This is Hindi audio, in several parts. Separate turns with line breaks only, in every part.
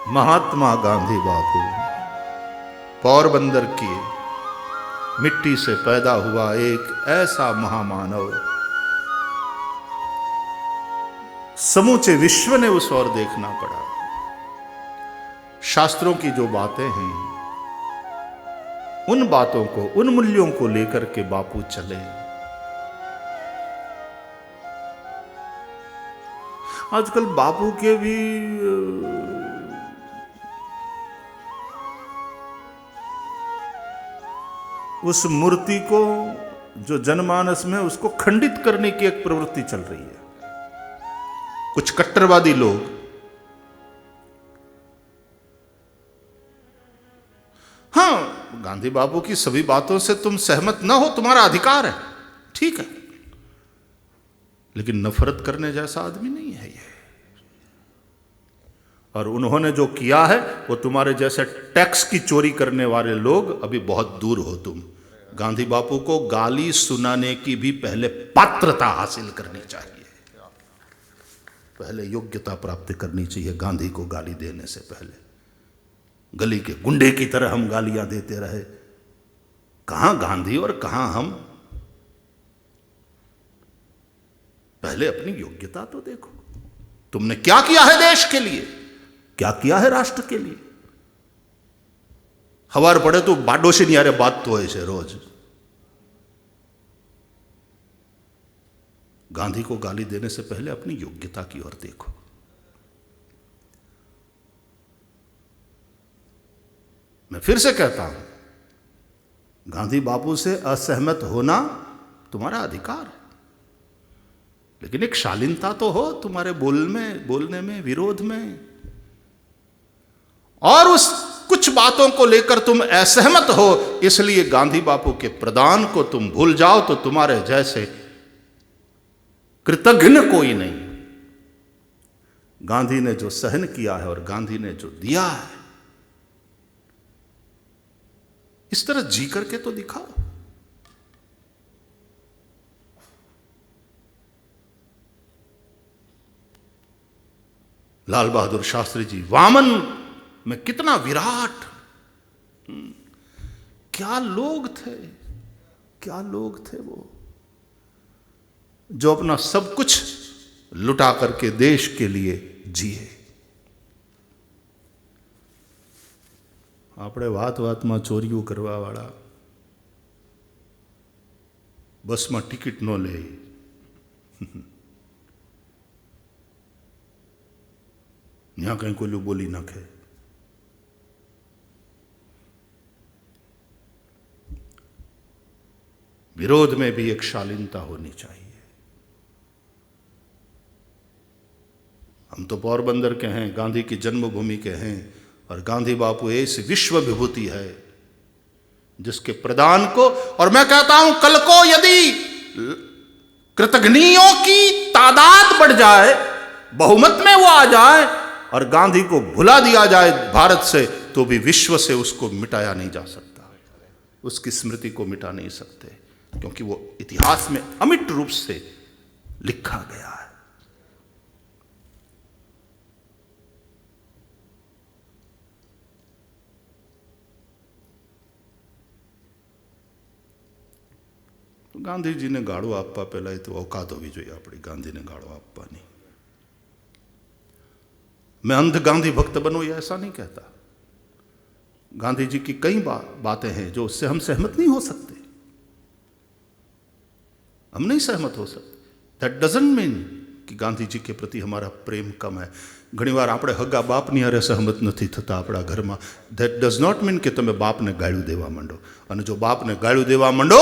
महात्मा गांधी बापू पोरबंदर की मिट्टी से पैदा हुआ एक ऐसा महामानव, समूचे विश्व ने उस ओर देखना पड़ा। शास्त्रों की जो बातें हैं, उन बातों को, उन मूल्यों को लेकर के बापू चले। आजकल बापू के भी उस मूर्ति को, जो जनमानस में, उसको खंडित करने की एक प्रवृत्ति चल रही है। कुछ कट्टरवादी लोग हाँ, गांधी बापू की सभी बातों से तुम सहमत ना हो, तुम्हारा अधिकार है, ठीक है, लेकिन नफरत करने जैसा आदमी नहीं है ये। और उन्होंने जो किया है वो तुम्हारे जैसे टैक्स की चोरी करने वाले लोग अभी बहुत दूर हो तुम। गांधी बापू को गाली सुनाने की भी पहले पात्रता हासिल करनी चाहिए, पहले योग्यता प्राप्त करनी चाहिए। गांधी को गाली देने से पहले गली के गुंडे की तरह हम गालियां देते रहे, कहां गांधी और कहां हम। पहले अपनी योग्यता तो देखो, तुमने क्या किया है देश के लिए, क्या किया है राष्ट्र के लिए। हवार पड़े तो बाडो से नहीं आ रहे, बात तो ऐसे रोज। गांधी को गाली देने से पहले अपनी योग्यता की ओर देखो। मैं फिर से कहता हूं, गांधी बापू से असहमत होना तुम्हारा अधिकार है, लेकिन एक शालीनता तो हो तुम्हारे बोलने में, विरोध में। और उस कुछ बातों को लेकर तुम असहमत हो, इसलिए गांधी बापू के प्रदान को तुम भूल जाओ, तो तुम्हारे जैसे कृतघ्न कोई नहीं। गांधी ने जो सहन किया है और गांधी ने जो दिया है, इस तरह जी करके तो दिखाओ। लाल बहादुर शास्त्री जी वामन में कितना विराट, क्या लोग थे, क्या लोग थे वो, जो अपना सब कुछ लुटा करके देश के लिए जिए। આપણે વાતમાં ચોરીઓ કરવાવાળા, બસમાં ટિકિટ ન લે, ત્યાં કંઈ કોઈલું બોલી નાખે, विरोध में भी एक शालीनता होनी चाहिए। हम तो पोरबंदर के हैं, गांधी की जन्मभूमि के हैं, और गांधी बापू ऐसी विश्व विभूति है जिसके प्रदान को, और मैं कहता हूं कल को यदि कृतघ्नियों की तादाद बढ़ जाए, बहुमत में वो आ जाए और गांधी को भुला दिया जाए भारत से, तो भी विश्व से उसको मिटाया नहीं जा सकता, उसकी स्मृति को मिटा नहीं सकते, क्योंकि वो इतिहास में अमिट रूप से लिखा गया है। ગાંધીજીને ગાળો આપવા પહેલા એ તો औकात હોવી જોઈએ આપણી, ગાંધીને ગાળો આપવાની। मैं अंध गांधी भक्त बनो ये ऐसा नहीं कहता। गांधी जी की कई बातें हैं जो उससे हम सहमत नहीं हो सकते, हम नहीं सहमत हो सकते। दैट डजंट मीन कि गांधी जी के प्रति हमारा प्रेम कम है। घણીવાર આપણે હગા બાપની હારે સહમત નથી થતા આપણા ઘરમાં। ધેટ ડઝ નોટ મીન કે તમે બાપને ગાળ્યું દેવા માંડો, અને જો બાપને ગાળ્યું દેવા માંડો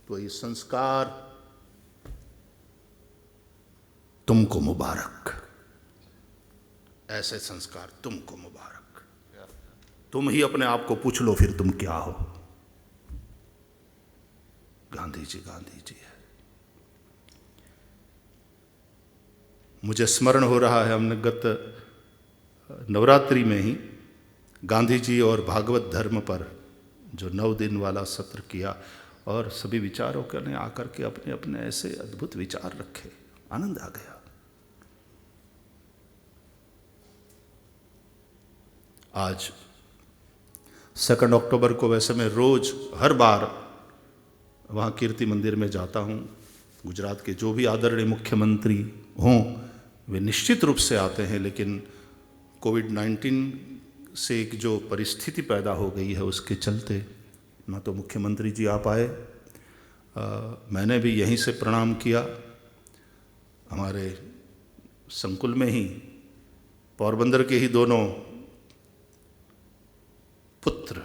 तो ये संस्कार तुमको मुबारक, ऐसे संस्कार तुमको मुबारक। तुम ही अपने आप को पूछ लो फिर तुम क्या हो। गांधी जी है। मुझे स्मरण हो रहा है, हमने गत नवरात्रि में ही गांधी जी और भागवत धर्म पर जो 9 दिन वाला सत्र किया, और सभी विचारों ने आकर के अपने अपने ऐसे अद्भुत विचार रखे, आनंद आ गया। आज 2 अक्टूबर को वैसे मैं रोज़ हर बार वहाँ कीर्ति मंदिर में जाता हूँ। गुजरात के जो भी आदरणीय मुख्यमंत्री हों वे निश्चित रूप से आते हैं, लेकिन कोविड-19 से एक जो परिस्थिति पैदा हो गई है उसके चलते ना तो मुख्यमंत्री जी आ पाए। मैंने भी यहीं से प्रणाम किया। हमारे संकुल में ही पोरबंदर के ही दोनों पुत्र,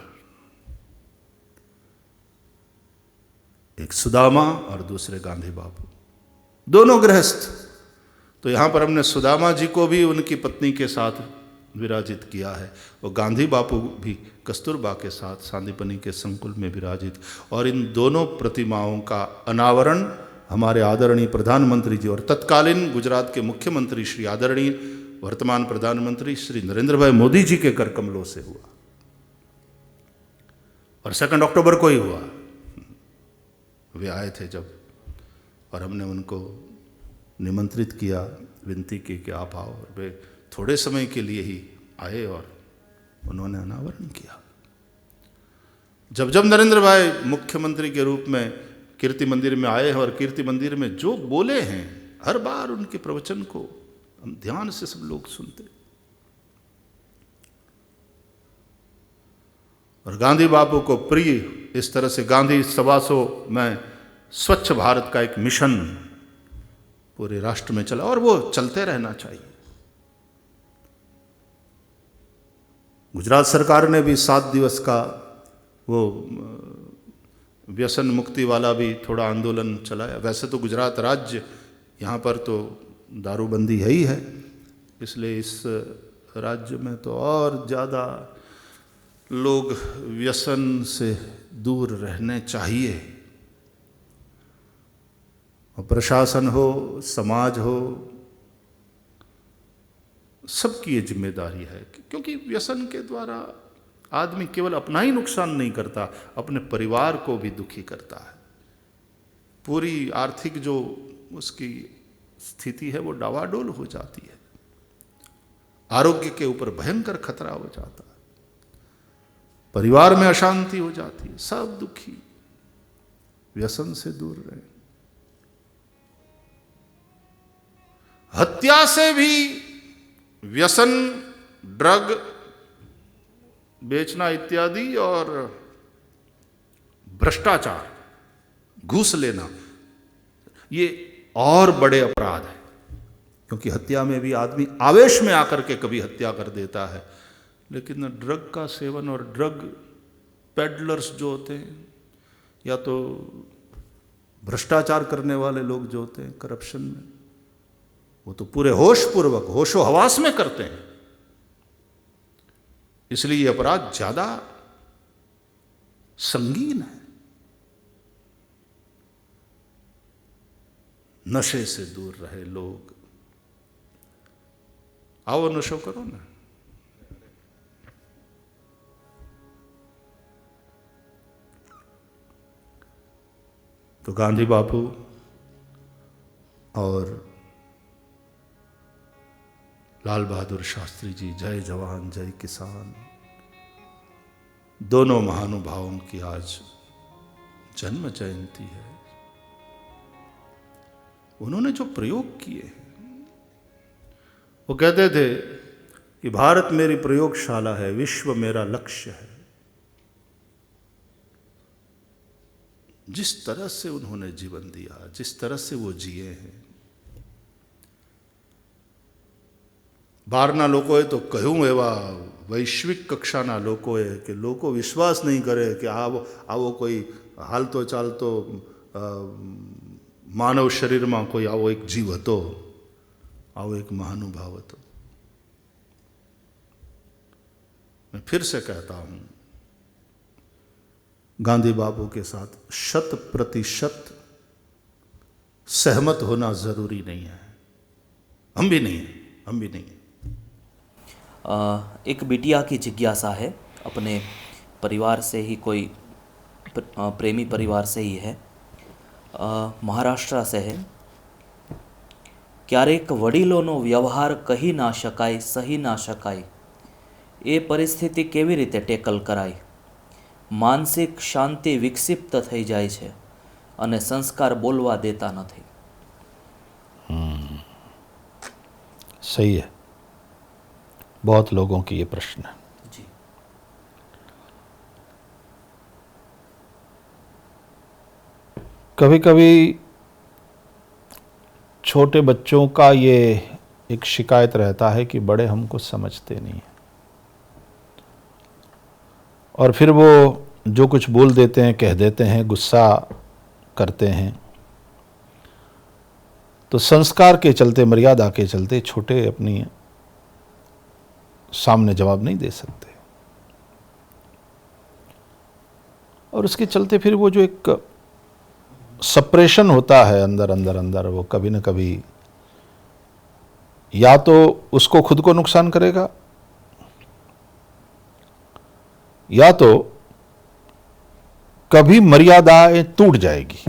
एक सुदामा और दूसरे गांधी बापू, दोनों गृहस्थ। तो यहाँ पर हमने सुदामा जी को भी उनकी पत्नी के साथ विराजित किया है और गांधी बापू भी कस्तूरबा के साथ सांदीपनी के संकुल में विराजित। और इन दोनों प्रतिमाओं का अनावरण हमारे आदरणीय प्रधानमंत्री जी और तत्कालीन गुजरात के मुख्यमंत्री श्री आदरणीय वर्तमान प्रधानमंत्री श्री नरेंद्र भाई मोदी जी के कर कमलों से हुआ और 2 अक्टूबर को ही हुआ। वे आए थे जब, और हमने उनको निमंत्रित किया, विनती की कि आप आओ। और वे थोड़े समय के लिए ही आए और उन्होंने अनावरण किया। जब जब नरेंद्र भाई मुख्यमंत्री के रूप में कीर्ति मंदिर में आए हैं और कीर्ति मंदिर में जो बोले हैं, हर बार उनके प्रवचन को हम ध्यान से सब लोग सुनते। और गांधी बापू को प्रिय इस तरह से गांधी 125 में स्वच्छ भारत का एक मिशन पूरे राष्ट्र में चला और वो चलते रहना चाहिए। गुजरात सरकार ने भी 7 दिवस का वो व्यसन मुक्ति वाला भी थोड़ा आंदोलन चलाया। वैसे तो गुजरात राज्य, यहाँ पर तो दारूबंदी है ही है, इसलिए इस राज्य में तो और ज़्यादा लोग व्यसन से दूर रहने चाहिए। और प्रशासन हो, समाज हो, सबकी ये जिम्मेदारी है, क्योंकि व्यसन के द्वारा आदमी केवल अपना ही नुकसान नहीं करता, अपने परिवार को भी दुखी करता है। पूरी आर्थिक जो उसकी स्थिति है वो डावाडोल हो जाती है, आरोग्य के ऊपर भयंकर खतरा हो जाता है, परिवार में अशांति हो जाती है, सब दुखी। व्यसन से दूर रहे। हत्या से भी व्यसन, ड्रग बेचना इत्यादि और भ्रष्टाचार, घूस लेना, ये और बड़े अपराध है। क्योंकि हत्या में भी आदमी आवेश में आकर के कभी हत्या कर देता है, लेकिन ड्रग का सेवन और ड्रग पेडलर्स जो होते हैं, या तो भ्रष्टाचार करने वाले लोग जो होते हैं करप्शन में, वो तो पूरे होश पूर्वक, होशो हवास में करते हैं। इसलिए ये अपराध ज्यादा संगीन है। नशे से दूर रहे लोग। आओ नशो करो ना। तो गांधी बापू और लाल बहादुर शास्त्री जी, जय जवान जय किसान, दोनों महानुभावों की आज जन्म जयंती है। उन्होंने जो प्रयोग किए हैं, वो कहते थे कि भारत मेरी प्रयोगशाला है, विश्व मेरा लक्ष्य है। जिस तरह से उन्होंने जीवन दिया, जिस तरह से वो जिए हैं, બહારના લોકોએ તો કહ્યું એવા વૈશ્વિક કક્ષાના લોકોએ કે લોકો વિશ્વાસ નહીં કરે કે આવો કોઈ હાલતો ચાલતો માનવ શરીરમાં કોઈ આવો એક જીવ હતો, આવો एक महानुभाव હતો। मैं फिर से कहता हूँ, गांधी बापू के साथ 100% सहमत होना जरूरी नहीं है। हम भी नहीं हैं, हम भी नहीं हैं।
एक बिटिया की जिज्ञासा है, अपने परिवार से ही, कोई प्रेमी परिवार से ही है, महाराष्ट्र से है। क्यारेक वडीलोनो व्यवहार कही ना शकाय, सही ना शकाय, એ પરિસ્થિતિ કેવી રીતે ટેકલ કરાય? માનસિક શાંતિ વિક્ષિપ્ત થઈ જાય છે અને સંસ્કાર બોલવા દેતા નથી.
सही है. बहुत लोगों की ये प्रश्न है.
जी.
कभी कभी छोटे बच्चों का ये एक शिकायत रहता है कि बड़े हमको समझते नहीं हैं, और फिर वो जो कुछ बोल देते हैं, कह देते हैं, गुस्सा करते हैं, तो संस्कार के चलते, मर्यादा के चलते छोटे अपनी सामने जवाब नहीं दे सकते, और उसके चलते फिर वो जो एक सप्रेशन होता है अंदर अंदर अंदर, वो कभी न कभी या तो उसको खुद को नुकसान करेगा, या तो कभी मर्यादाएं टूट जाएगी.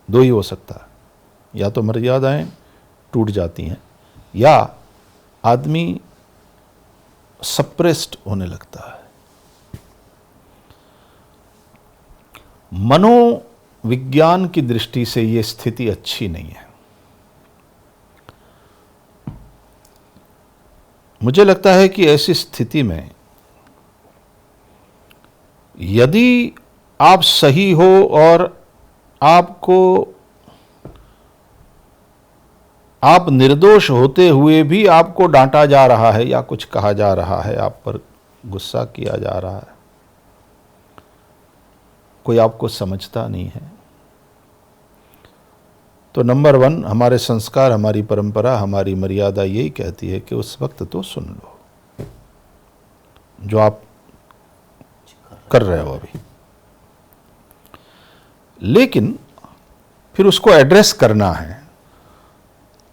दो ही हो सकता है, या तो मर्यादाएं टूट जाती हैं या आदमी सप्रेस्ड होने लगता है. मनोविज्ञान की दृष्टि से ये स्थिति अच्छी नहीं है. मुझे लगता है कि ऐसी स्थिति में यदि आप सही हो और आप निर्दोष होते हुए भी आपको डांटा जा रहा है या कुछ कहा जा रहा है, आप पर गुस्सा किया जा रहा है, कोई आपको समझता नहीं है, तो नंबर 1 हमारे संस्कार, हमारी परंपरा, हमारी मर्यादा यही कहती है कि उस वक्त तो सुन लो जो आप कर रहे हो अभी, लेकिन फिर उसको एड्रेस करना है.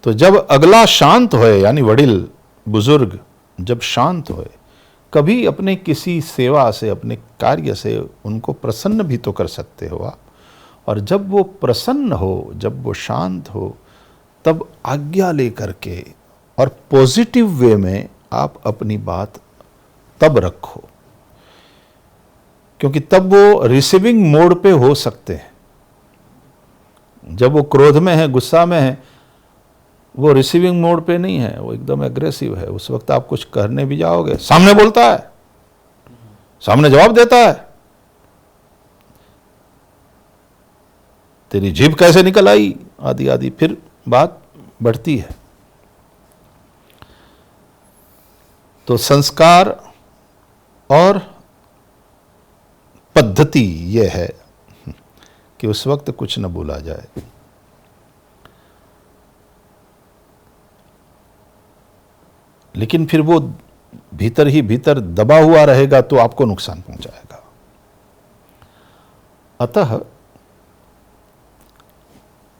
तो जब अगला शांत होए, यानी वडिल बुजुर्ग जब शांत होए, कभी अपने किसी सेवा से, अपने कार्य से उनको प्रसन्न भी तो कर सकते हो आप, और जब वो प्रसन्न हो, जब वो शांत हो, तब आज्ञा लेकर के और पॉजिटिव वे में आप अपनी बात तब रखो, क्योंकि तब वो रिसीविंग मोड पे हो सकते हैं. जब वो क्रोध में है, गुस्सा में है, वो रिसीविंग मोड पे नहीं है, वो एकदम एग्रेसिव है. उस वक्त आप कुछ करने भी जाओगे, सामने बोलता है, सामने जवाब देता है, तेरी जीभ कैसे निकल आई, आदि आदि, फिर बात बढ़ती है. तो संस्कार और पद्धति यह है कि उस वक्त कुछ न बोला जाए. लेकिन फिर वो भीतर ही भीतर दबा हुआ रहेगा तो आपको नुकसान पहुंचाएगा. अतः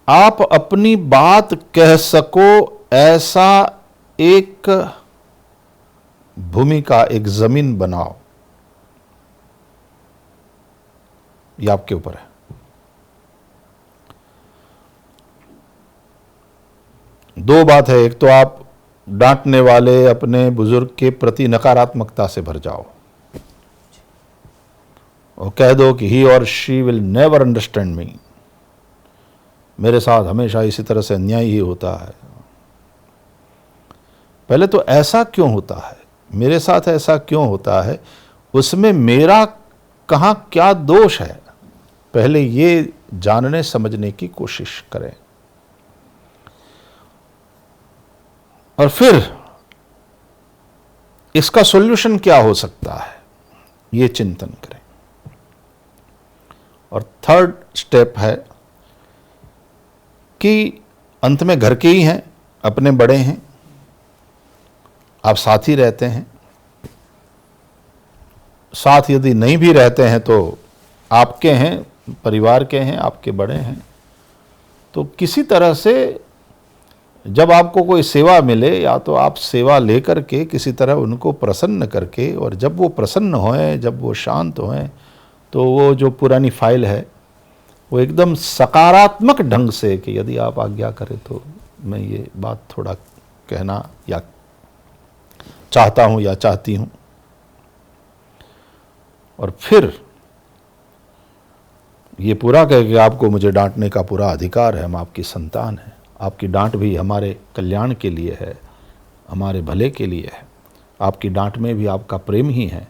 आप अपनी बात कह सको ऐसा एक भूमिका, एक जमीन बनाओ, ये आपके ऊपर है. दो बात है, एक तो आप डांटने वाले अपने बुजुर्ग के प्रति नकारात्मकता से भर जाओ और कह दो कि ही और she will never understand me, मेरे साथ हमेशा इसी तरह से अन्याय ही होता है. पहले तो ऐसा क्यों होता है, मेरे साथ ऐसा क्यों होता है, उसमें मेरा कहाँ क्या दोष है, पहले ये जानने समझने की कोशिश करें. और फिर इसका सॉल्यूशन क्या हो सकता है, ये चिंतन करें. और थर्ड स्टेप है कि अंत में घर के ही हैं, अपने बड़े हैं, आप साथ ही रहते हैं, साथ यदि नहीं भी रहते हैं तो आपके हैं, परिवार के हैं, आपके बड़े हैं, तो किसी तरह से जब आपको कोई सेवा मिले, या तो आप सेवा लेकर के किसी तरह उनको प्रसन्न करके, और जब वो प्रसन्न होएं, जब वो शांत होएं, तो वो जो पुरानी फाइल है वो एकदम सकारात्मक ढंग से, कि यदि आप आज्ञा करें तो मैं ये बात थोड़ा कहना या चाहता हूं या चाहती हूं। और फिर ये पूरा कह कि आपको मुझे डांटने का पूरा अधिकार है, हम आपकी संतान हैं, आपकी डांट भी हमारे कल्याण के लिए है, हमारे भले के लिए है, आपकी डांट में भी आपका प्रेम ही है,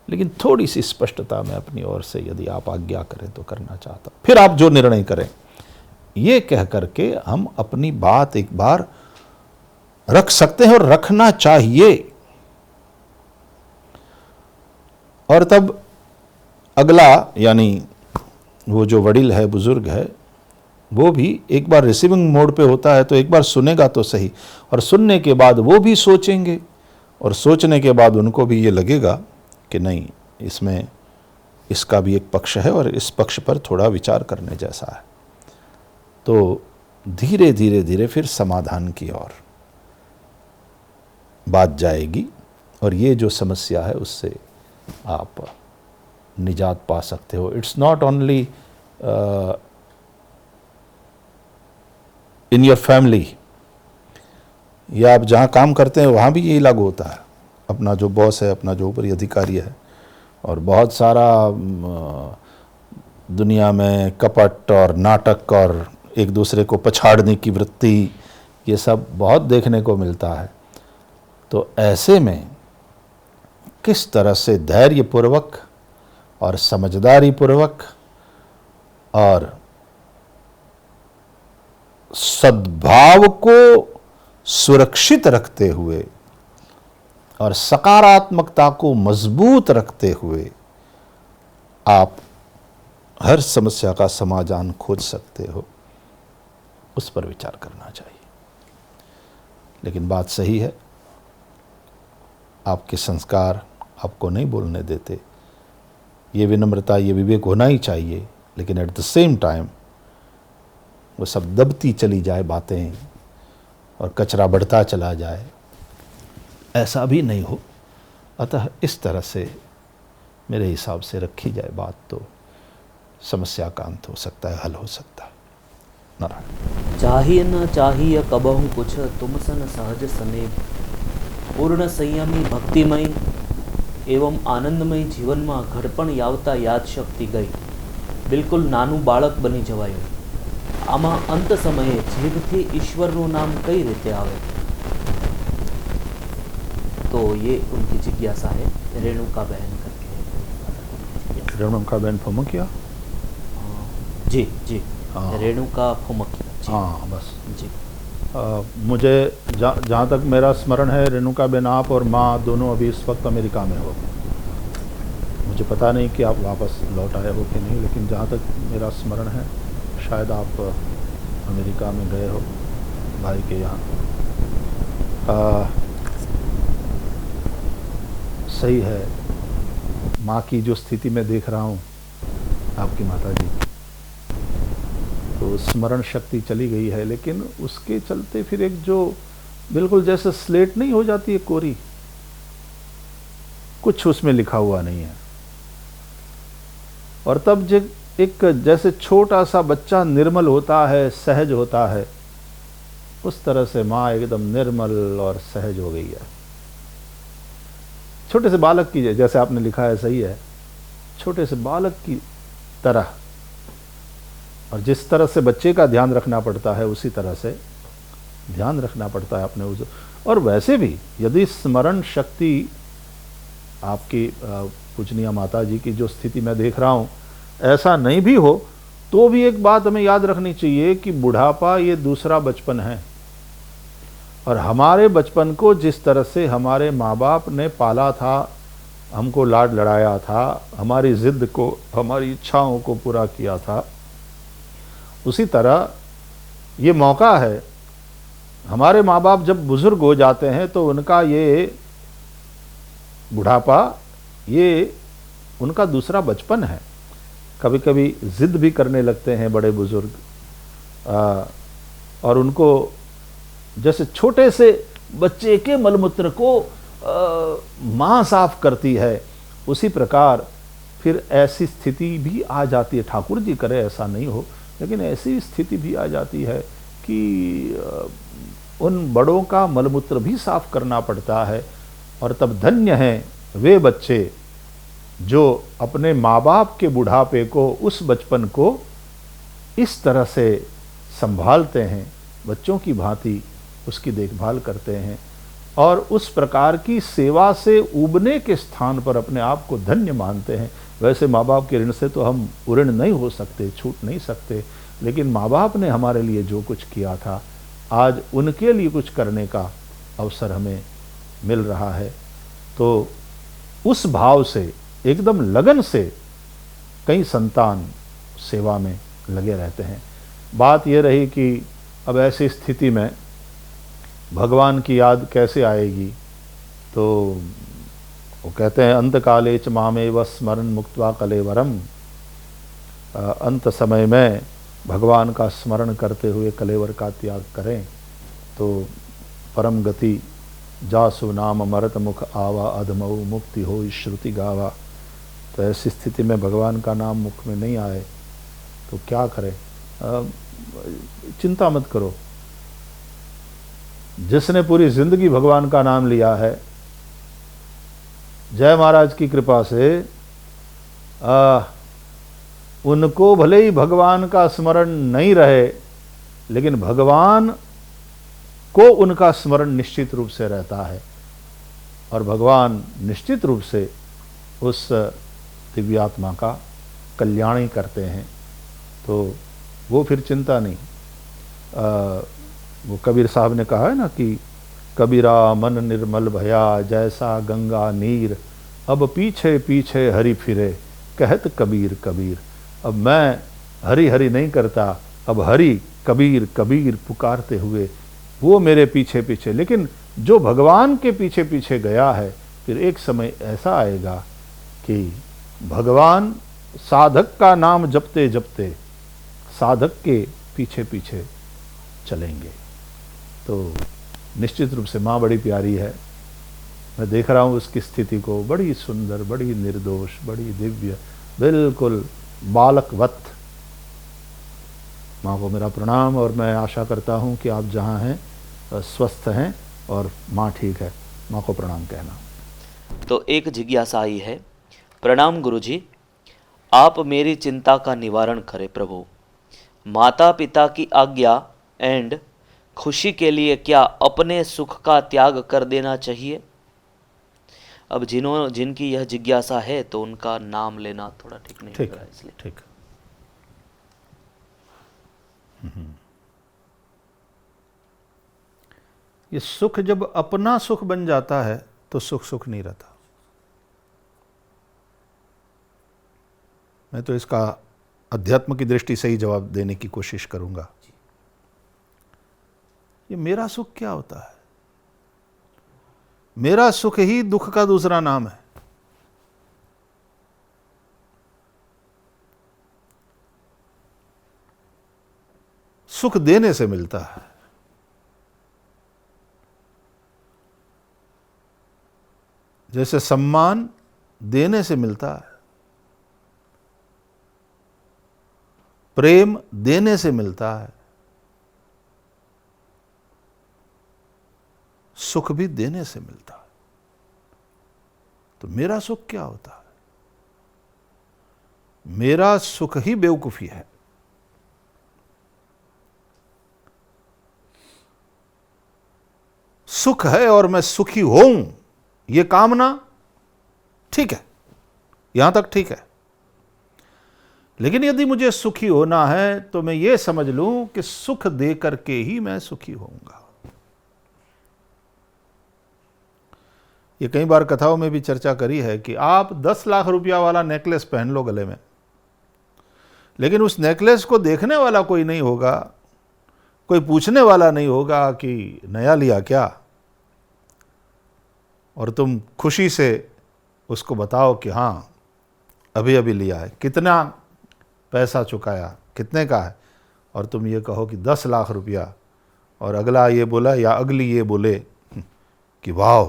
लेकिन थोड़ी सी स्पष्टता में अपनी ओर से यदि आप आज्ञा करें तो करना चाहता हूं, फिर आप जो निर्णय करें। ये कह करके हम अपनी बात एक बार रख सकते हैं और रखना चाहिए। और तब अगला यानी वो जो वडील है, बुजुर्ग है, वो भी एक बार रिसीविंग मोड पे होता है, तो एक बार सुनेगा तो सही, और सुनने के बाद वो भी सोचेंगे, और सोचने के बाद उनको भी ये लगेगा कि नहीं, इसमें इसका भी एक पक्ष है और इस पक्ष पर थोड़ा विचार करने जैसा है। तो धीरे धीरे धीरे फिर समाधान की ओर बात जाएगी, और ये जो समस्या है उससे आप निजात पा सकते हो। It's not only in your family, या आप जहाँ काम करते हैं वहाँ भी यही लागू होता है। अपना जो बॉस है, अपना जो ऊपरी अधिकारी है, और बहुत सारा दुनिया में कपट और नाटक और एक दूसरे को पछाड़ने की वृत्ति, ये सब बहुत देखने को मिलता है। तो ऐसे में किस तरह से धैर्यपूर्वक और समझदारी पूर्वक और सद्भाव को सुरक्षित रखते हुए और सकारात्मकता को मजबूत रखते हुए आप हर समस्या का समाधान खोज सकते हो, उस पर विचार करना चाहिए। लेकिन बात सही है, आपके संस्कार आपको नहीं बोलने देते। ये विनम्रता, ये विवेक होना ही चाहिए, लेकिन एट द सेम टाइम वो सब दबती चली जाए बातें और कचरा बढ़ता चला जाए, ऐसा भी नहीं हो। अतः इस तरह से मेरे हिसाब से रखी जाए बात, तो समस्या का अंत हो सकता है, हल हो सकता है। नारायण।
चाहिए न चाहिए कबहु कुछ, तुम सन सहज सनेह। पूर्ण संयमी भक्तिमय एवं आनंदमय જીવનમાં ઘડપણ આવતા યાદ શક્તિ ગઈ, બિલકુલ નાનું બાળક બની જવાયું। આમાં અંત સમયે જીભથી ઈશ્વરનું નામ કઈ રીતે આવે? तो ये उनकी जिज्ञासा है, रेणुका बहन करके।
रेणुका बहन फुमकिया?
जी जी,
हाँ।
रेणुका फुमकिया जी।
हाँ बस
जी।
मुझे जहाँ तक मेरा स्मरण है, रेणुका बहन आप और माँ दोनों अभी इस वक्त अमेरिका में हो। मुझे पता नहीं कि आप वापस लौट आए हो कि नहीं, लेकिन जहाँ तक मेरा स्मरण है शायद आप अमेरिका में गए हो भाई के यहाँ। सही है, माँ की जो स्थिति मैं देख रहा हूँ, आपकी माता जी, तो स्मरण शक्ति चली गई है, लेकिन उसके चलते फिर एक जो बिल्कुल जैसे स्लेट नहीं हो जाती है कोरी, कुछ उसमें लिखा हुआ नहीं है। और तब जब एक जैसे छोटा सा बच्चा निर्मल होता है, सहज होता है, उस तरह से माँ एकदम निर्मल और सहज हो गई है। छोटे से बालक की, जैसे आपने लिखा है सही है, छोटे से बालक की तरह, और जिस तरह से बच्चे का ध्यान रखना पड़ता है उसी तरह से ध्यान रखना पड़ता है अपने उस। और वैसे भी यदि स्मरण शक्ति आपकी पूजनीय माता जी की जो स्थिति मैं देख रहा हूँ ऐसा नहीं भी हो, तो भी एक बात हमें याद रखनी चाहिए कि बुढ़ापा ये दूसरा बचपन है। और हमारे बचपन को जिस तरह से हमारे माँ बाप ने पाला था, हमको लाड लड़ाया था, हमारी जिद को, हमारी इच्छाओं को पूरा किया था, उसी तरह ये मौका है। हमारे माँ बाप जब बुजुर्ग हो जाते हैं तो उनका ये बुढ़ापा, ये उनका दूसरा बचपन है। कभी कभी जिद भी करने लगते हैं बड़े बुजुर्ग, और उनको जैसे छोटे से बच्चे के मलमूत्र को माँ साफ करती है, उसी प्रकार फिर ऐसी स्थिति भी आ जाती है। ठाकुर जी करे ऐसा नहीं हो, लेकिन ऐसी स्थिति भी आ जाती है कि उन बड़ों का मलमूत्र भी साफ करना पड़ता है। और तब धन्य हैं वे बच्चे जो अपने माँ बाप के बुढ़ापे को, उस बचपन को इस तरह से संभालते हैं, बच्चों की भांति उसकी देखभाल करते हैं और उस प्रकार की सेवा से उबने के स्थान पर अपने आप को धन्य मानते हैं। वैसे माँ बाप के ऋण से तो हम उऋण नहीं हो सकते, छूट नहीं सकते, लेकिन माँ बाप ने हमारे लिए जो कुछ किया था, आज उनके लिए कुछ करने का अवसर हमें मिल रहा है। तो उस भाव से, एकदम लगन से कई संतान सेवा में लगे रहते हैं। बात ये रही कि अब ऐसी स्थिति में भगवान की याद कैसे आएगी, तो वो कहते हैं अंतकाले च मामेव स्मरण मुक्त्वा कलेवरम, अंत समय में भगवान का स्मरण करते हुए कलेवर का त्याग करें तो परम गति जासु नाम मरत मुख आवा, अधमऊ मुक्ति हो श्रुति गावा। तो ऐसी स्थिति में भगवान का नाम मुख में नहीं आए तो क्या करें? चिंता मत करो, जिसने पूरी जिंदगी भगवान का नाम लिया है, जय महाराज की कृपा से उनको भले ही भगवान का स्मरण नहीं रहे, लेकिन भगवान को उनका स्मरण निश्चित रूप से रहता है और भगवान निश्चित रूप से उस दिव्यात्मा का कल्याण ही करते हैं। तो वो फिर चिंता नहीं। वो कबीर साहब ने कहा है ना कि कबीरा मन निर्मल भया, जैसा गंगा नीर, अब पीछे पीछे हरि फिरे, कहत कबीर कबीर। अब मैं हरि हरि नहीं करता, अब हरि कबीर कबीर पुकारते हुए वो मेरे पीछे पीछे। लेकिन जो भगवान के पीछे पीछे गया है, फिर एक समय ऐसा आएगा कि भगवान साधक का नाम जपते जपते साधक के पीछे पीछे चलेंगे। तो निश्चित रूप से माँ बड़ी प्यारी है। मैं देख रहा हूँ उसकी स्थिति को, बड़ी सुंदर, बड़ी निर्दोष, बड़ी दिव्य, बिल्कुल बालकवत। माँ को मेरा प्रणाम और मैं आशा करता हूँ कि आप जहाँ हैं स्वस्थ हैं और माँ ठीक है। माँ को प्रणाम कहना।
तो एक जिज्ञासा आई है, प्रणाम गुरुजी, आप मेरी चिंता का निवारण करें प्रभु। माता पिता की आज्ञा एंड खुशी के लिए क्या अपने सुख का त्याग कर देना चाहिए? अब जिनकी यह जिज्ञासा है तो उनका नाम लेना थोड़ा ठीक नहीं लग रहा है, इसलिए।
ठीक। ये सुख जब अपना सुख बन जाता है तो सुख सुख नहीं रहता। मैं तो इसका अध्यात्म की दृष्टि से ही जवाब देने की कोशिश करूंगा। ये मेरा सुख क्या होता है? मेरा सुख ही दुख का दूसरा नाम है। सुख देने से मिलता है। जैसे सम्मान देने से मिलता है, प्रेम देने से मिलता है, सुख भी देने से मिलता है। तो मेरा सुख क्या होता है? मेरा सुख ही बेवकूफी है। सुख है और मैं सुखी होऊं, ये कामना ठीक है, यहां तक ठीक है। लेकिन यदि मुझे सुखी होना है तो मैं ये समझ लूं कि सुख दे करके ही मैं सुखी होऊंगा। ये कई बार कथाओं में भी चर्चा करी है कि आप 10 लाख रुपया वाला नेकलेस पहन लो गले में, लेकिन उस नेकलेस को देखने वाला कोई नहीं होगा, कोई पूछने वाला नहीं होगा कि नया लिया क्या, और तुम खुशी से उसको बताओ कि हाँ अभी अभी लिया है, कितना पैसा चुकाया, कितने का है, और तुम ये कहो कि 10 लाख रुपया, और अगला ये बोला या अगली ये बोले कि वाह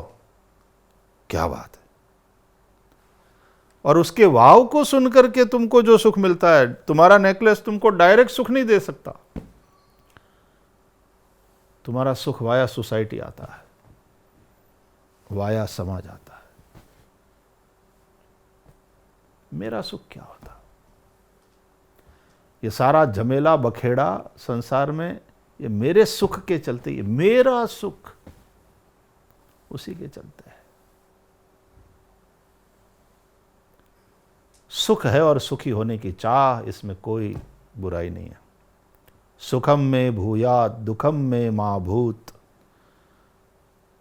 क्या बात है। और उसके वाव को सुनकर के तुमको जो सुख मिलता है, तुम्हारा नेकलेस तुमको डायरेक्ट सुख नहीं दे सकता। तुम्हारा सुख वाया सोसाइटी आता है। वाया समा जाता है। मेरा सुख क्या होता? ये सारा झमेला बखेड़ा संसार में, ये मेरे सुख के चलते, ये मेरा सुख उसी के चलते है। सुख है और सुखी होने की चाह, इसमें कोई बुराई नहीं है। सुखम में भूयात दुखम में मा भूत,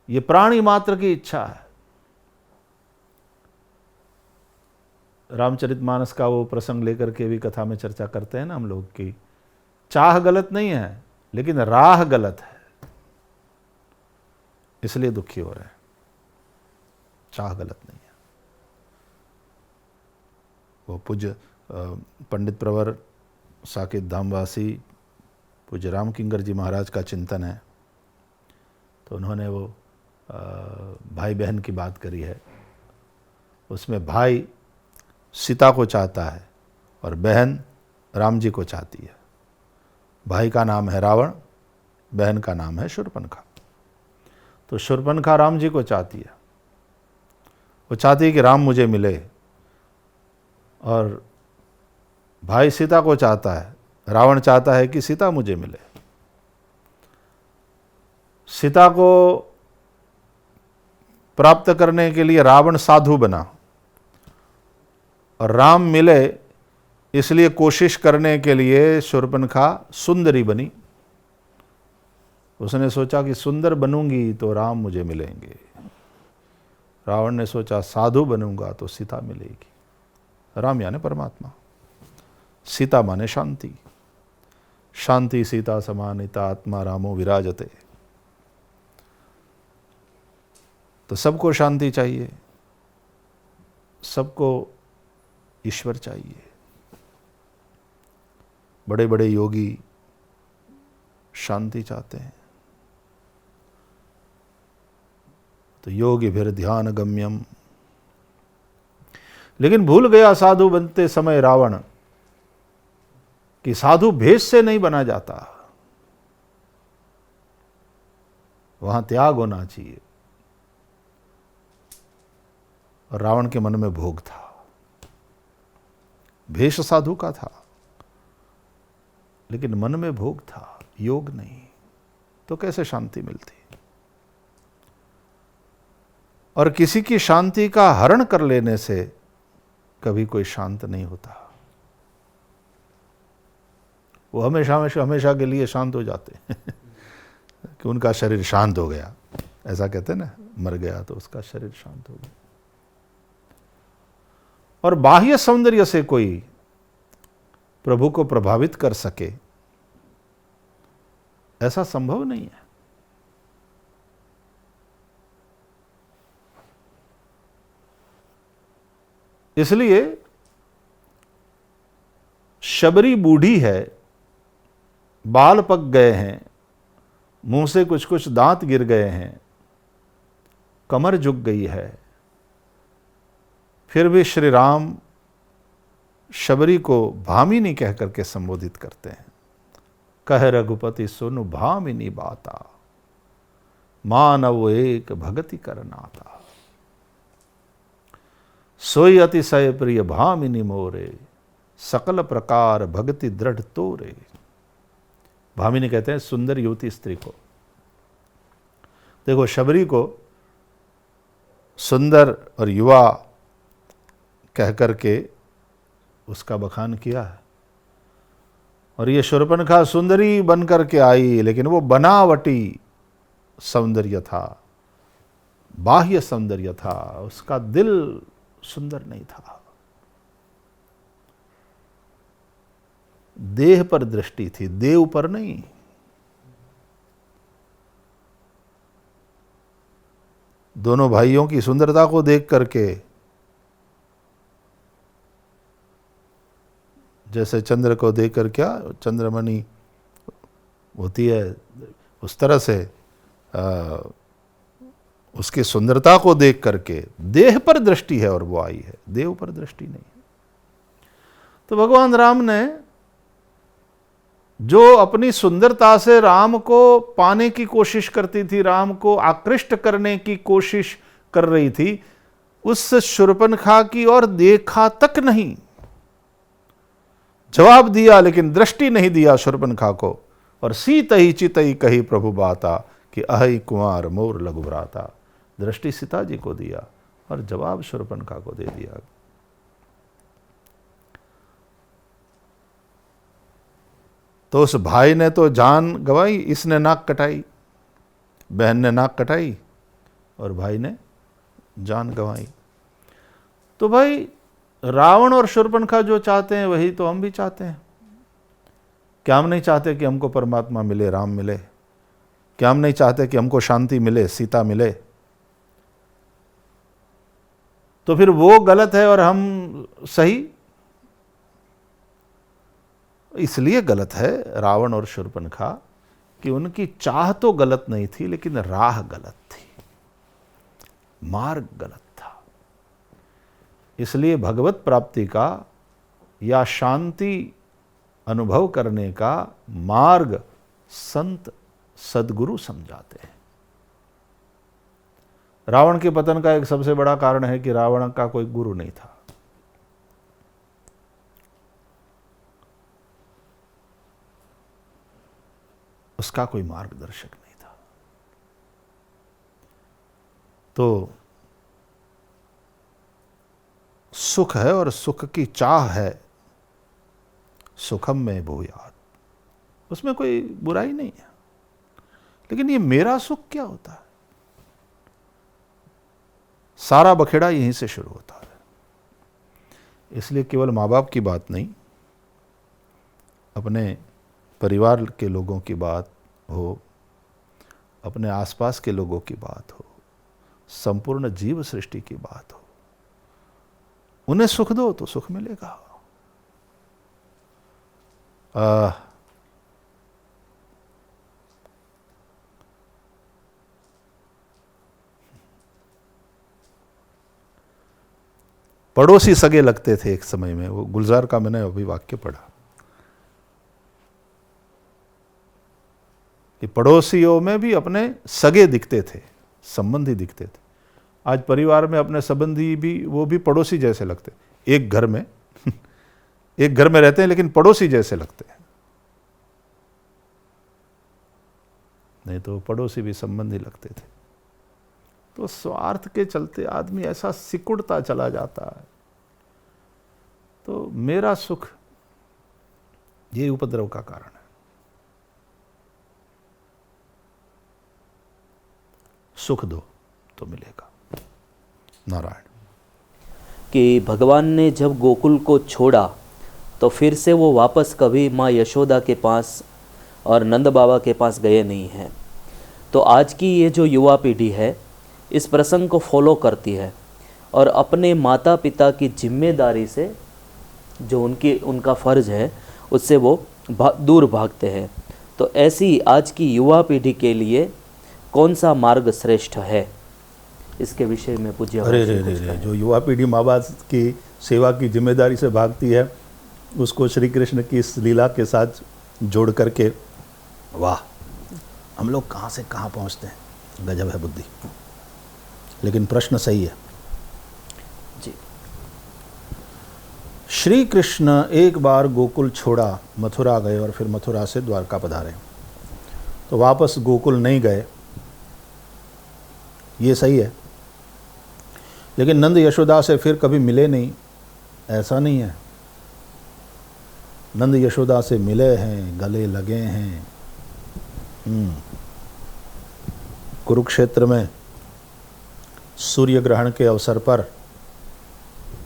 ये प्राणी मात्र की इच्छा है। रामचरितमानस का वो प्रसंग लेकर के भी कथा में चर्चा करते हैं ना हम लोग की, चाह गलत नहीं है लेकिन राह गलत है, इसलिए दुखी हो रहे हैं। चाह गलत नहीं है। वो पूज्य पंडित प्रवर साकेत धामवासी पूज्य राम किंकर जी महाराज का चिंतन है, तो उन्होंने वो भाई बहन की बात करी है। उसमें भाई सीता को चाहता है और बहन राम जी को चाहती है। भाई का नाम है रावण, बहन का नाम है शूर्पणखा। तो शूर्पणखा राम जी को चाहती है, वो चाहती है कि राम मुझे मिले, और भाई सीता को चाहता है, रावण चाहता है कि सीता मुझे मिले। सीता को प्राप्त करने के लिए रावण साधु बना, और राम मिले इसलिए कोशिश करने के लिए शूर्पणखा सुंदरी बनी। उसने सोचा कि सुंदर बनूंगी तो राम मुझे मिलेंगे। रावण ने सोचा साधु बनूंगा तो सीता मिलेगी। राम यानी परमात्मा, सीता माने शांति। शांति सीता समानिता आत्मा रामो विराजते। तो सबको शांति चाहिए, सबको ईश्वर चाहिए। बड़े बड़े योगी शांति चाहते हैं। तो योगी फिर ध्यान गम्यम, लेकिन भूल गया साधु बनते समय रावण कि साधु भेष से नहीं बना जाता, वहां त्याग होना चाहिए। और रावण के मन में भोग था, भेष साधु का था लेकिन मन में भोग था, योग नहीं। तो कैसे शांति मिलती? और किसी की शांति का हरण कर लेने से कभी कोई शांत नहीं होता। वो हमेशा के लिए शांत हो जाते हैं कि उनका शरीर शांत हो गया, ऐसा कहते हैं ना, मर गया तो उसका शरीर शांत हो गया। और बाह्य सौंदर्य से कोई प्रभु को प्रभावित कर सके, ऐसा संभव नहीं है। इसलिए शबरी बूढ़ी है, बाल पक गए हैं, मुंह से कुछ कुछ दांत गिर गए हैं, कमर झुक गई है, फिर भी श्री राम शबरी को भामिनी कह करके संबोधित करते हैं। कह रघुपति सुनु भामिनी बाता, मानव एक भगति करनाता। सोई अतिशय प्रिय भामिनी मोरे, सकल प्रकार भक्ति दृढ़ तोरे। भामिनी कहते हैं सुंदर युवती स्त्री को। देखो, शबरी को सुंदर और युवा कह करके उसका बखान किया है। और ये शूर्पणखा सुंदरी बन करके आई, लेकिन वो बनावटी सौंदर्य था, बाह्य सौंदर्य था, उसका दिल सुंदर नहीं था। देह पर दृष्टि थी, देव पर नहीं। दोनों भाइयों की सुंदरता को देख करके, जैसे चंद्र को देखकर क्या चंद्रमणि होती है, उस तरह से उसकी सुंदरता को देख करके देह पर दृष्टि है और वो आई है, देव पर दृष्टि नहीं है। तो भगवान राम ने जो अपनी सुंदरता से राम को पाने की कोशिश करती थी, राम को आकृष्ट करने की कोशिश कर रही थी, उस शूर्पणखा की ओर देखा तक नहीं। जवाब दिया लेकिन दृष्टि नहीं दिया शूर्पणखा को। और सीतई चितई कही प्रभु बाता कि अहि कुंवर मोर लघु भ्राता। दृष्टि सीता जी को दिया और जवाब शूर्पणखा को दे दिया। तो उस भाई ने तो जान गंवाई, इसने नाक कटाई, बहन ने नाक कटाई और भाई ने जान गंवाई। तो भाई रावण और शूर्पणखा जो चाहते हैं वही तो हम भी चाहते हैं। क्या हम नहीं चाहते कि हमको परमात्मा मिले, राम मिले? क्या हम नहीं चाहते कि हमको शांति मिले, सीता मिले? तो फिर वो गलत है और हम सही? इसलिए गलत है रावण और शूर्पणखा कि उनकी चाह तो गलत नहीं थी, लेकिन राह गलत थी, मार्ग गलत था। इसलिए भगवत प्राप्ति का या शांति अनुभव करने का मार्ग संत सद्गुरु समझाते हैं। रावण के पतन का एक सबसे बड़ा कारण है कि रावण का कोई गुरु नहीं था। उसका कोई मार्गदर्शक नहीं था। तो सुख है और सुख की चाह है, सुखम में भूयात, उसमें कोई बुराई नहीं है। लेकिन ये मेरा सुख क्या होता है? सारा बखेड़ा यहीं से शुरू होता है। इसलिए केवल माँ बाप की बात नहीं, अपने परिवार के लोगों की बात हो, अपने आसपास के लोगों की बात हो, संपूर्ण जीव सृष्टि की बात हो, उन्हें सुख दो तो सुख मिलेगा। पड़ोसी सगे लगते थे एक समय में। वो गुलजार का मैंने अभी वाक्य पढ़ा कि पड़ोसियों में भी अपने सगे दिखते थे, संबंधी दिखते थे। आज परिवार में अपने संबंधी भी, वो भी पड़ोसी जैसे लगते। एक घर में एक घर में रहते हैं लेकिन पड़ोसी जैसे लगते हैं। नहीं तो पड़ोसी भी संबंधी लगते थे। तो स्वार्थ के चलते आदमी ऐसा सिकुड़ता चला जाता है। तो मेरा सुख ये उपद्रव का कारण है। सुख दो तो मिलेगा। नारायण।
कि भगवान ने जब गोकुल को छोड़ा तो फिर से वो वापस कभी माँ यशोदा के पास और नंद बाबा के पास गए नहीं हैं। तो आज की ये जो युवा पीढ़ी है इस प्रसंग को फॉलो करती है और अपने माता पिता की जिम्मेदारी से, जो उनका फ़र्ज़ है, उससे वो दूर भागते हैं। तो ऐसी आज की युवा पीढ़ी के लिए कौन सा मार्ग श्रेष्ठ है, इसके विषय में पूज्य।
अरे जो युवा पीढ़ी माँ बाप की सेवा की जिम्मेदारी से भागती है, उसको श्री कृष्ण की इस लीला के साथ जोड़ करके, वाह, हम लोग कहाँ से कहाँ पहुँचते हैं। गजब है बुद्धि। लेकिन प्रश्न सही है
जी।
श्री कृष्ण एक बार गोकुल छोड़ा, मथुरा गए और फिर मथुरा से द्वारका पधारे। तो वापस गोकुल नहीं गए, ये सही है। लेकिन नंद यशोदा से फिर कभी मिले नहीं, ऐसा नहीं है। नंद यशोदा से मिले हैं, गले लगे हैं। कुरुक्षेत्र में सूर्य ग्रहण के अवसर पर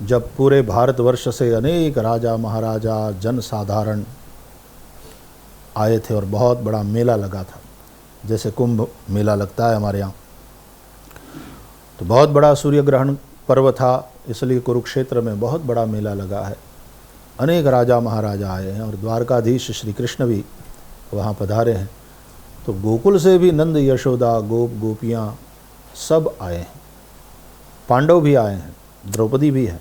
जब पूरे भारतवर्ष से अनेक राजा महाराजा जन साधारण आए थे और बहुत बड़ा मेला लगा था, जैसे कुंभ मेला लगता है हमारे यहाँ, तो बहुत बड़ा सूर्य ग्रहण पर्व था, इसलिए कुरुक्षेत्र में बहुत बड़ा मेला लगा है। अनेक राजा महाराजा आए हैं और द्वारकाधीश श्री कृष्ण भी वहाँ पधारे हैं। तो गोकुल से भी नंद यशोदा, गोप गोपियाँ सब आए हैं। पांडव भी आए हैं, द्रौपदी भी है।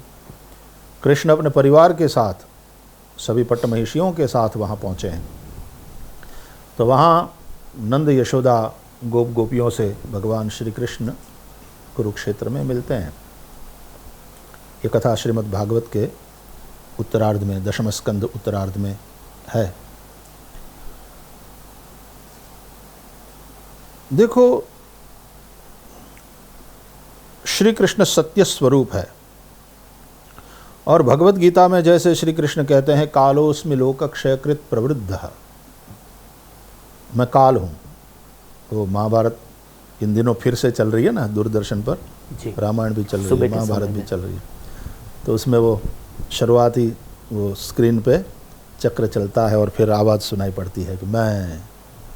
कृष्ण अपने परिवार के साथ, सभी पट्ट महिषियों के साथ वहाँ पहुँचे हैं। तो वहाँ नंद यशोदा गोप गोपियों से भगवान श्री कृष्ण कुरुक्षेत्र में मिलते हैं। ये कथा श्रीमद् भागवत के उत्तरार्ध में, दशम स्कंद उत्तरार्ध में है। देखो, श्री कृष्ण सत्य स्वरूप है और भगवत गीता में जैसे श्री कृष्ण कहते हैं कालोस्मि लोकक्षयकृत प्रवृद्धः, मैं काल हूँ। तो महाभारत इन दिनों फिर से चल रही है ना दूरदर्शन पर, रामायण भी चल रही है, महाभारत भी चल रही है। तो उसमें वो शुरुआती वो स्क्रीन पे चक्र चलता है और फिर आवाज़ सुनाई पड़ती है कि मैं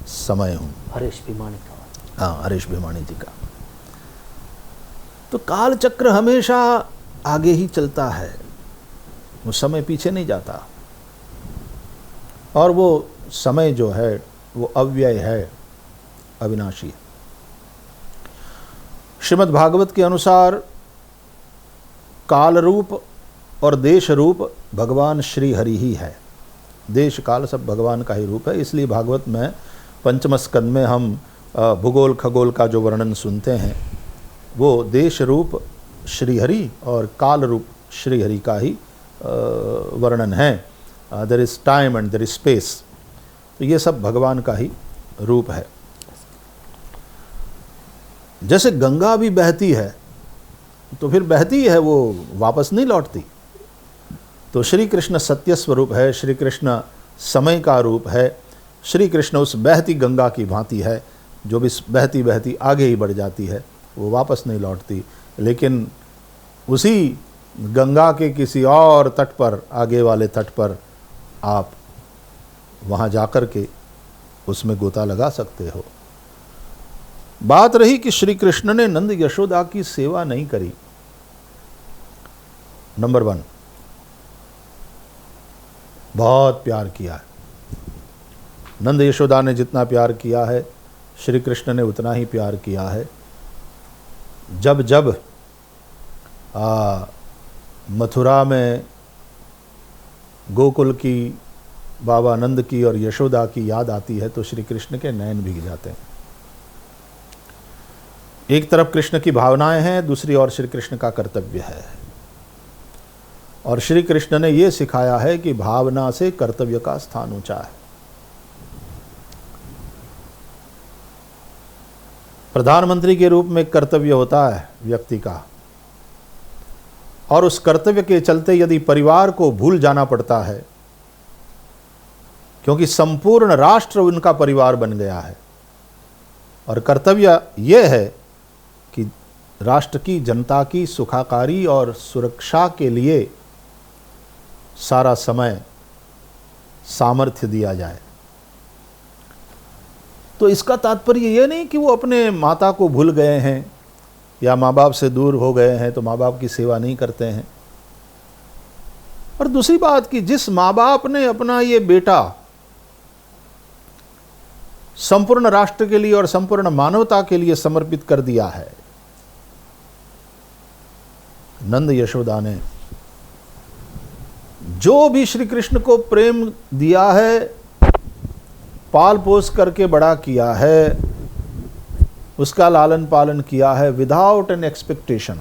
समय हूँ।
हरीश भीमानी का,
हाँ, हरीश भीमानी जी का। तो काल चक्र हमेशा आगे ही चलता है, वो समय पीछे नहीं जाता। और वो समय जो है वो अव्यय है, अविनाशी है। श्रीमद् भागवत के अनुसार काल रूप और देश रूप भगवान श्री हरि ही है। देश काल सब भगवान का ही रूप है। इसलिए भागवत में पंचम स्कंद में हम भूगोल खगोल का जो वर्णन सुनते हैं वो देश रूप श्री हरि और काल रूप श्री हरि का ही वर्णन है। There is time and there is space. तो ये सब भगवान का ही रूप है। जैसे गंगा भी बहती है तो फिर बहती है, वो वापस नहीं लौटती। तो श्री कृष्ण सत्य स्वरूप है, श्री कृष्ण समय का रूप है। श्री कृष्ण उस बहती गंगा की भांति है जो भी बहती बहती आगे ही बढ़ जाती है, वो वापस नहीं लौटती। लेकिन उसी गंगा के किसी और तट पर, आगे वाले तट पर आप वहाँ जाकर के उसमें गोता लगा सकते हो। बात रही कि श्री कृष्ण ने नंद यशोदा की सेवा नहीं करी। नंबर 1, बहुत प्यार किया है। नंद यशोदा ने जितना प्यार किया है श्री कृष्ण ने उतना ही प्यार किया है। जब जब मथुरा में गोकुल की, बाबा नंद की और यशोदा की याद आती है तो श्री कृष्ण के नयन भीग जाते हैं। एक तरफ कृष्ण की भावनाएं हैं, दूसरी ओर श्री कृष्ण का कर्तव्य है। और श्री कृष्ण ने यह सिखाया है कि भावना से कर्तव्य का स्थान ऊंचा है। प्रधानमंत्री के रूप में कर्तव्य होता है व्यक्ति का, और उस कर्तव्य के चलते यदि परिवार को भूल जाना पड़ता है, क्योंकि संपूर्ण राष्ट्र उनका परिवार बन गया है, और कर्तव्य यह है कि राष्ट्र की, जनता की सुखाकारी और सुरक्षा के लिए सारा समय सामर्थ्य दिया जाए। तो इसका तात्पर्य ये नहीं कि वो अपने माता को भूल गए हैं या माँ बाप से दूर हो गए हैं तो माँ बाप की सेवा नहीं करते हैं। और दूसरी बात कि जिस माँ बाप ने अपना ये बेटा संपूर्ण राष्ट्र के लिए और संपूर्ण मानवता के लिए समर्पित कर दिया है, नंद यशोदा ने जो भी श्री कृष्ण को प्रेम दिया है, पाल पोस करके बड़ा किया है, उसका लालन पालन किया है विदाउट एन एक्सपेक्टेशन।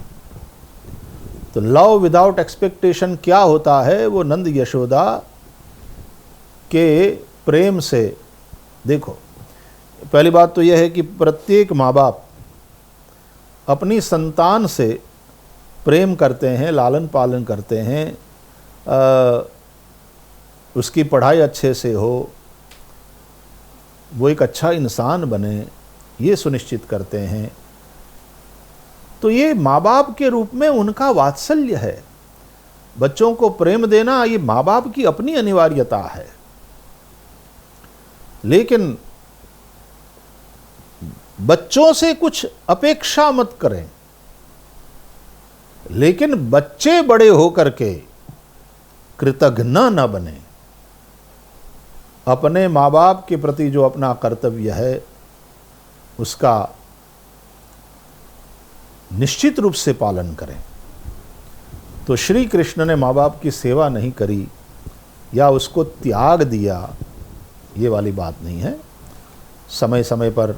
तो लव विदाउट एक्सपेक्टेशन क्या होता है? वो नंद यशोदा के प्रेम से, देखो पहली बात तो यह है कि प्रत्येक माँ बाप अपनी संतान से प्रेम करते हैं, लालन पालन करते हैं, उसकी पढ़ाई अच्छे से हो, वो एक अच्छा इंसान बने, ये सुनिश्चित करते हैं। तो ये माँ बाप के रूप में उनका वात्सल्य है। बच्चों को प्रेम देना ये माँ बाप की अपनी अनिवार्यता है। लेकिन बच्चों से कुछ अपेक्षा मत करें, लेकिन बच्चे बड़े होकर के कृतज्ञ न बने। अपने माँ बाप के प्रति जो अपना कर्तव्य है उसका निश्चित रूप से पालन करें। तो श्री कृष्ण ने माँ बाप की सेवा नहीं करी या उसको त्याग दिया, ये वाली बात नहीं है। समय समय पर,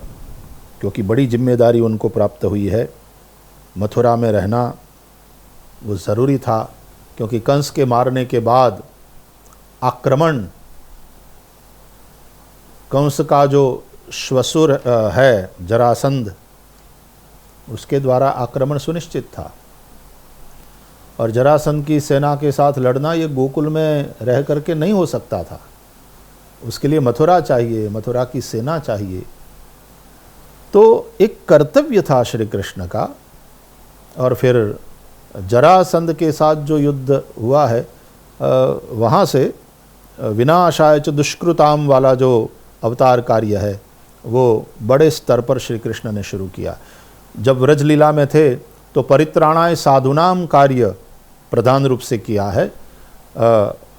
क्योंकि बड़ी जिम्मेदारी उनको प्राप्त हुई है, मथुरा में रहना वो ज़रूरी था, क्योंकि कंस के मारने के बाद आक्रमण, कंस का जो श्वसुर है जरासंध, उसके द्वारा आक्रमण सुनिश्चित था। और जरासंध की सेना के साथ लड़ना ये गोकुल में रह करके नहीं हो सकता था, उसके लिए मथुरा चाहिए, मथुरा की सेना चाहिए। तो एक कर्तव्य था श्री कृष्ण का। और फिर जरासंध के साथ जो युद्ध हुआ है, वहाँ से विनाशाय च दुष्कृताम वाला जो अवतार कार्य है वो बड़े स्तर पर श्री कृष्ण ने शुरू किया। जब व्रजलीला में थे तो परित्राणाय साधुनाम कार्य प्रधान रूप से किया है।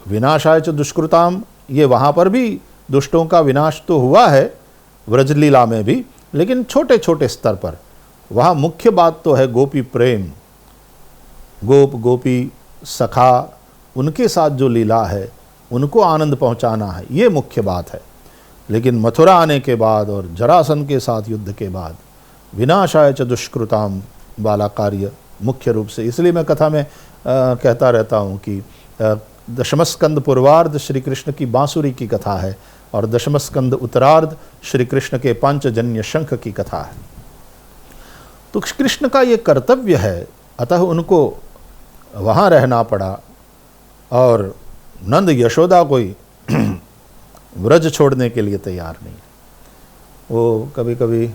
विनाशाय च दुष्कृताम, ये वहाँ पर भी दुष्टों का विनाश तो हुआ है व्रजलीला में भी, लेकिन छोटे छोटे स्तर पर। वहाँ मुख्य बात तो है गोपी प्रेम, गोप गोपी सखा, उनके साथ जो लीला है उनको आनंद पहुँचाना है, ये मुख्य बात है। लेकिन मथुरा आने के बाद और जरासंध के साथ युद्ध के बाद विनाशाय च दुष्कृताम वाला कार्य मुख्य रूप से, इसलिए मैं कथा में कहता रहता हूँ कि दशमस्कंद पूर्वार्ध श्री कृष्ण की बांसुरी की कथा है और दशमस्कंद उत्तरार्ध श्री कृष्ण के पांचजन्य शंख की कथा है। तो कृष्ण का ये कर्तव्य है, अतः उनको वहाँ रहना पड़ा। और नंद यशोदा कोई व्रज छोड़ने के लिए तैयार नहीं। वो कभी कभी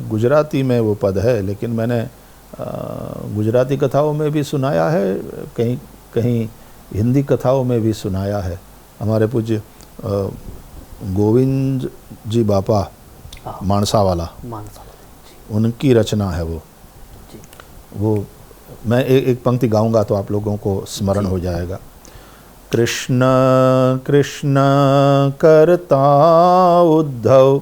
गुजराती में वो पद है, लेकिन मैंने गुजराती कथाओं में भी सुनाया है, कहीं कहीं हिंदी कथाओं में भी सुनाया है। हमारे पूज्य गोविंद जी बापा मानसा वाला, उनकी रचना है वो मैं एक पंक्ति गाऊंगा तो आप लोगों को स्मरण हो जाएगा। कृष्ण कृष्ण करता उद्धव,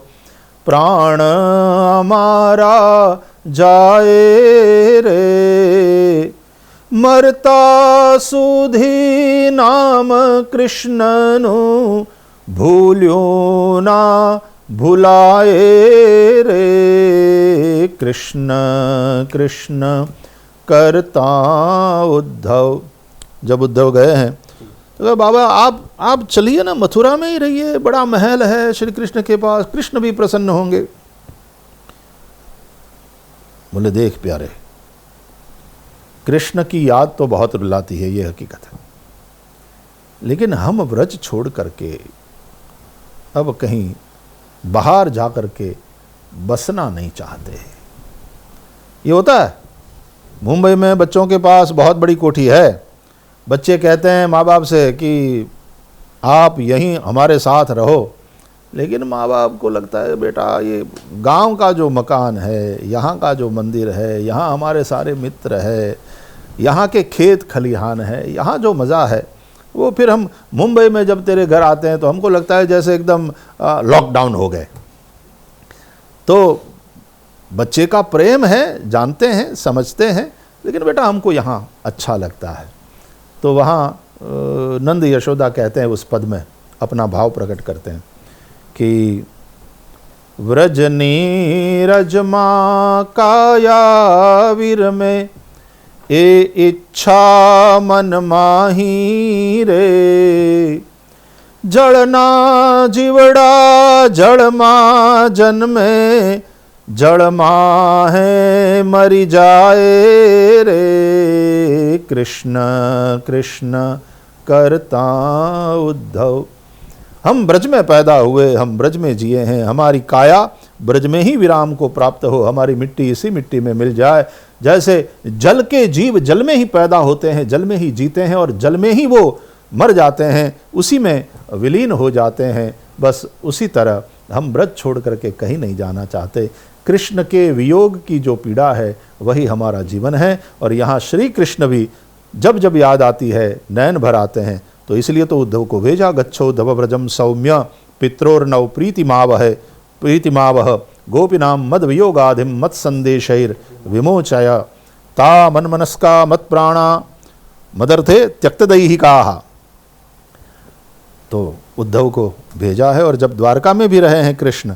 प्राण हमारा जाए रे, मरता सुधी नाम कृष्णनु, भूल्यो ना भुलाए रे। कृष्ण कृष्ण करता उद्धव। जब उद्धव गए हैं तो बाबा आप चलिए ना, मथुरा में ही रहिए, बड़ा महल है श्री कृष्ण के पास, कृष्ण भी प्रसन्न होंगे। बोले देख प्यारे, कृष्ण की याद तो बहुत रुलाती है, ये हकीकत है, लेकिन हम व्रज छोड़ करके अब कहीं बाहर जा करके बसना नहीं चाहते। ये होता है मुंबई में, बच्चों के पास बहुत बड़ी कोठी है, बच्चे कहते हैं माँ बाप से कि आप यहीं हमारे साथ रहो, लेकिन माँ बाप को लगता है बेटा ये गांव का जो मकान है, यहाँ का जो मंदिर है, यहाँ हमारे सारे मित्र है, यहाँ के खेत खलिहान है, यहाँ जो मज़ा है वो फिर हम मुंबई में जब तेरे घर आते हैं तो हमको लगता है जैसे एकदम लॉकडाउन हो गए। तो बच्चे का प्रेम है, जानते हैं, समझते हैं, लेकिन बेटा हमको यहाँ अच्छा लगता है। तो वहाँ नंद यशोदा कहते हैं, उस पद में अपना भाव प्रकट करते हैं कि व्रज नीरज माँ काया वीर में, ए इच्छा मन माही रे, जड़ना जीवड़ा जड़ माँ जन्मे, जड़ माँ है मरी जाए रे। कृष्ण कृष्ण करता उद्धव। हम ब्रज में पैदा हुए, हम ब्रज में जिए हैं, हमारी काया ब्रज में ही विराम को प्राप्त हो, हमारी मिट्टी इसी मिट्टी में मिल जाए। जैसे जल के जीव जल में ही पैदा होते हैं, जल में ही जीते हैं और जल में ही वो मर जाते हैं, उसी में विलीन हो जाते हैं, बस उसी तरह हम ब्रज छोड़ करके कहीं नहीं जाना चाहते। कृष्ण के वियोग की जो पीड़ा है वही हमारा जीवन है। और यहाँ श्री कृष्ण भी जब जब याद आती है नयन भर आते हैं, तो इसलिए तो उद्धव को भेजा, गच्छो धव व्रजम सौम्य पित्रोर्नव प्रीतिमावह गोपिनाम मद वियोगाधिम मत संदेशैर विमोचय ता मनमनस्का मत प्राणा मदर्थे त्यक्तदैहिकाः। तो उद्धव को भेजा है। और जब द्वारका में भी रहे हैं कृष्ण,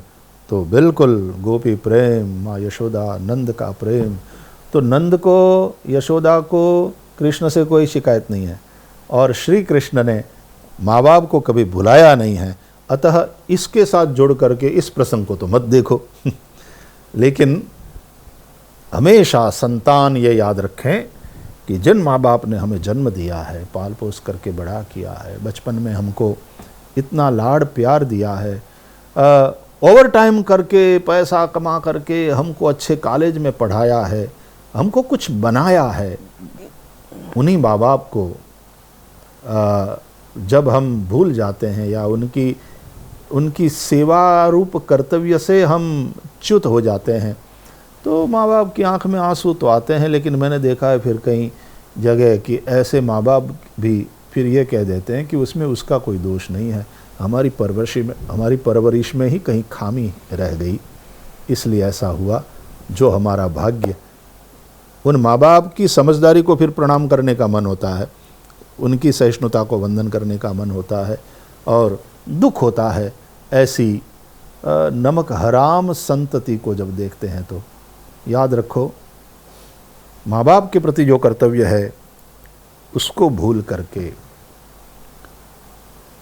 तो बिल्कुल गोपी प्रेम, माँ यशोदा, नंद का प्रेम, तो नंद को, यशोदा को कृष्ण से कोई शिकायत नहीं है और श्री कृष्ण ने माँ बाप को कभी भुलाया नहीं है। अतः इसके साथ जोड़ करके इस प्रसंग को तो मत देखो लेकिन हमेशा संतान ये याद रखें कि जिन माँ बाप ने हमें जन्म दिया है, पाल पोस करके बड़ा किया है, बचपन में हमको इतना लाड़ प्यार दिया है, ओवर टाइम करके पैसा कमा करके हमको अच्छे कॉलेज में पढ़ाया है, हमको कुछ बनाया है, उन्हीं माँ बाप को जब हम भूल जाते हैं या उनकी सेवा रूप कर्तव्य से हम च्युत हो जाते हैं तो माँ बाप की आंख में आंसू तो आते हैं। लेकिन मैंने देखा है फिर कई जगह कि ऐसे माँ बाप भी फिर ये कह देते हैं कि उसमें उसका कोई दोष नहीं है, हमारी परवरिश में ही कहीं खामी रह गई, इसलिए ऐसा हुआ। जो हमारा भाग्य, उन माँ बाप की समझदारी को फिर प्रणाम करने का मन होता है, उनकी सहिष्णुता को वंदन करने का मन होता है और दुख होता है ऐसी नमक हराम संतति को जब देखते हैं। तो याद रखो, माँ बाप के प्रति जो कर्तव्य है उसको भूल करके,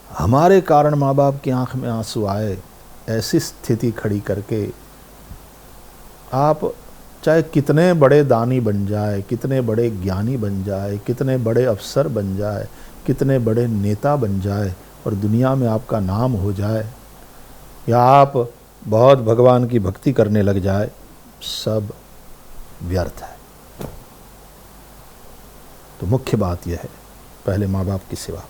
हमारे कारण माँ बाप की आंख में आंसू आए ऐसी स्थिति खड़ी करके आप चाहे कितने बड़े दानी बन जाए, कितने बड़े ज्ञानी बन जाए, कितने बड़े अफसर बन जाए, कितने बड़े नेता बन जाए और दुनिया में आपका नाम हो जाए या आप बहुत भगवान की भक्ति करने लग जाए, सब व्यर्थ है। तो मुख्य बात यह है, पहले माँ बाप की सेवा।